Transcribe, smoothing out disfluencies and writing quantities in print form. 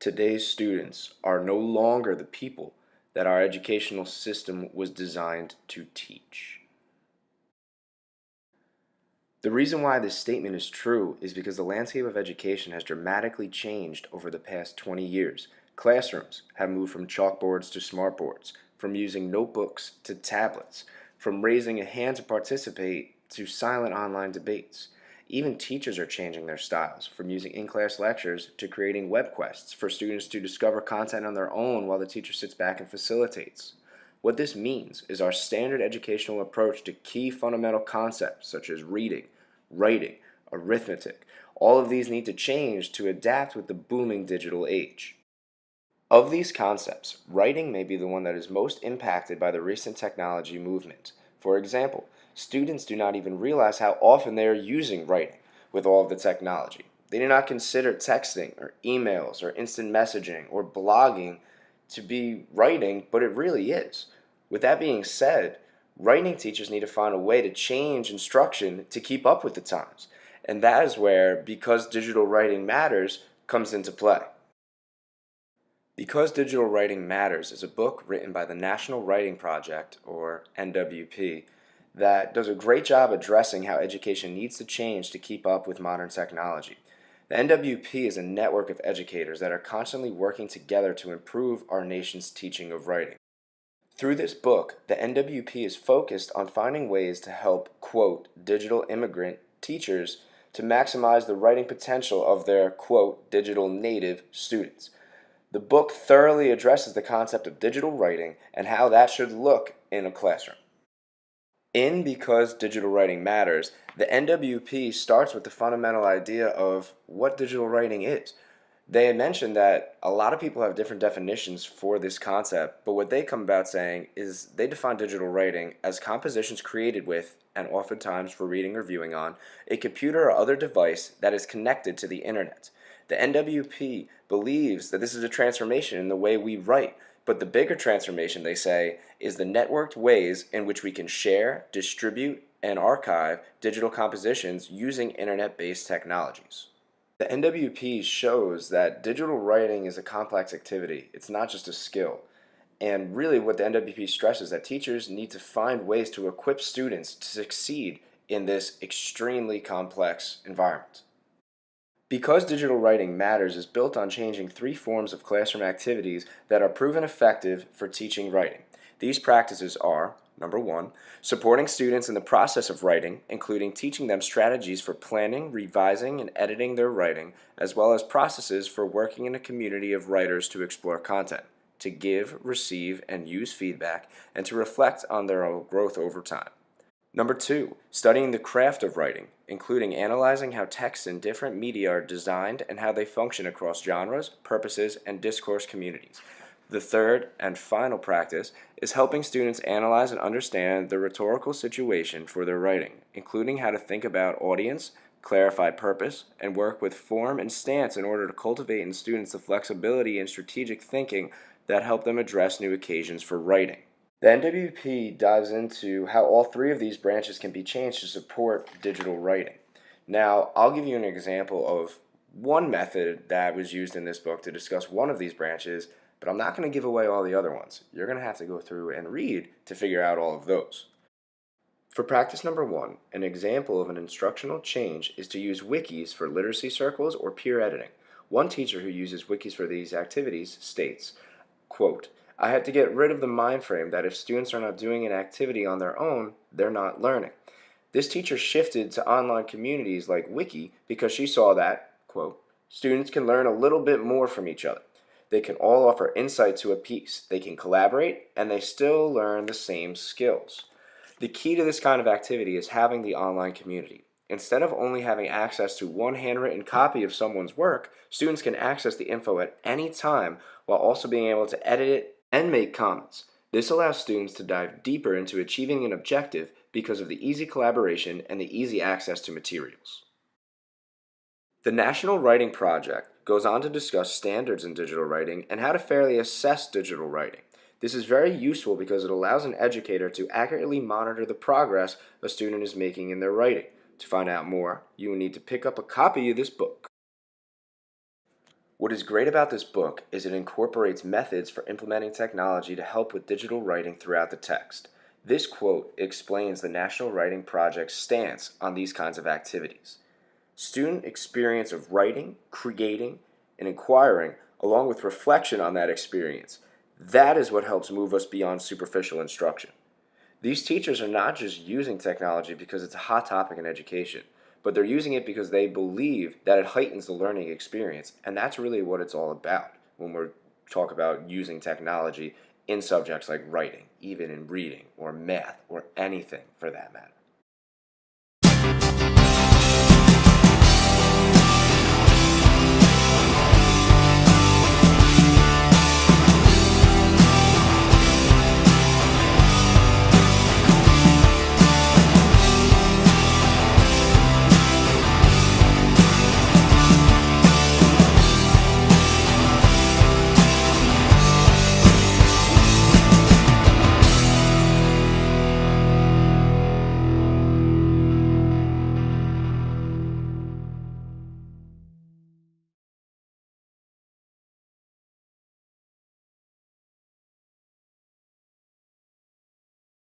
Today's students are no longer the people that our educational system was designed to teach. The reason why this statement is true is because the landscape of education has dramatically changed over the past 20 years. Classrooms have moved from chalkboards to smartboards, from using notebooks to tablets, from raising a hand to participate to silent online debates. Even teachers are changing their styles, from using in-class lectures to creating web quests for students to discover content on their own while the teacher sits back and facilitates. What this means is our standard educational approach to key fundamental concepts such as reading, writing, arithmetic. All of these need to change to adapt with the booming digital age. Of these concepts, writing may be the one that is most impacted by the recent technology movement. For example, students do not even realize how often they are using writing with all of the technology. They do not consider texting or emails or instant messaging or blogging to be writing, but it really is. With that being said, writing teachers need to find a way to change instruction to keep up with the times. And that is where Because Digital Writing Matters comes into play. Because Digital Writing Matters is a book written by the National Writing Project, or NWP, that does a great job addressing how education needs to change to keep up with modern technology. The NWP is a network of educators that are constantly working together to improve our nation's teaching of writing. Through this book, the NWP is focused on finding ways to help, quote, digital immigrant teachers to maximize the writing potential of their, quote, digital native students. The book thoroughly addresses the concept of digital writing and how that should look in a classroom. In Because Digital Writing Matters, the NWP starts with the fundamental idea of what digital writing is. They had mentioned that a lot of people have different definitions for this concept, but what they come about saying is they define digital writing as compositions created with, and oftentimes for reading or viewing on, a computer or other device that is connected to the internet. The NWP believes that this is a transformation in the way we write, but the bigger transformation, they say, is the networked ways in which we can share, distribute, and archive digital compositions using internet-based technologies. The NWP shows that digital writing is a complex activity. It's not just a skill. And really what the NWP stresses is that teachers need to find ways to equip students to succeed in this extremely complex environment. Because Digital Writing Matters is built on changing three forms of classroom activities that are proven effective for teaching writing. These practices are, number one, supporting students in the process of writing, including teaching them strategies for planning, revising, and editing their writing, as well as processes for working in a community of writers to explore content, to give, receive, and use feedback, and to reflect on their own growth over time. Number two, studying the craft of writing, including analyzing how texts in different media are designed and how they function across genres, purposes, and discourse communities. The third and final practice is helping students analyze and understand the rhetorical situation for their writing, including how to think about audience, clarify purpose, and work with form and stance in order to cultivate in students the flexibility and strategic thinking that help them address new occasions for writing. The NWP dives into how all three of these branches can be changed to support digital writing. Now, I'll give you an example of one method that was used in this book to discuss one of these branches, but I'm not going to give away all the other ones. You're going to have to go through and read to figure out all of those. For practice number one, an example of an instructional change is to use wikis for literacy circles or peer editing. One teacher who uses wikis for these activities states, quote, I had to get rid of the mind frame that if students are not doing an activity on their own, they're not learning. This teacher shifted to online communities like Wiki because she saw that, quote, students can learn a little bit more from each other. They can all offer insight to a piece. They can collaborate, and they still learn the same skills. The key to this kind of activity is having the online community. Instead of only having access to one handwritten copy of someone's work, students can access the info at any time while also being able to edit it and make comments. This allows students to dive deeper into achieving an objective because of the easy collaboration and the easy access to materials. The National Writing Project goes on to discuss standards in digital writing and how to fairly assess digital writing. This is very useful because it allows an educator to accurately monitor the progress a student is making in their writing. To find out more, you will need to pick up a copy of this book. What is great about this book is it incorporates methods for implementing technology to help with digital writing throughout the text. This quote explains the National Writing Project's stance on these kinds of activities. Student experience of writing, creating, and inquiring, along with reflection on that experience, that is what helps move us beyond superficial instruction. These teachers are not just using technology because it's a hot topic in education, but they're using it because they believe that it heightens the learning experience, and that's really what it's all about when we're talk about using technology in subjects like writing, even in reading or math or anything for that matter.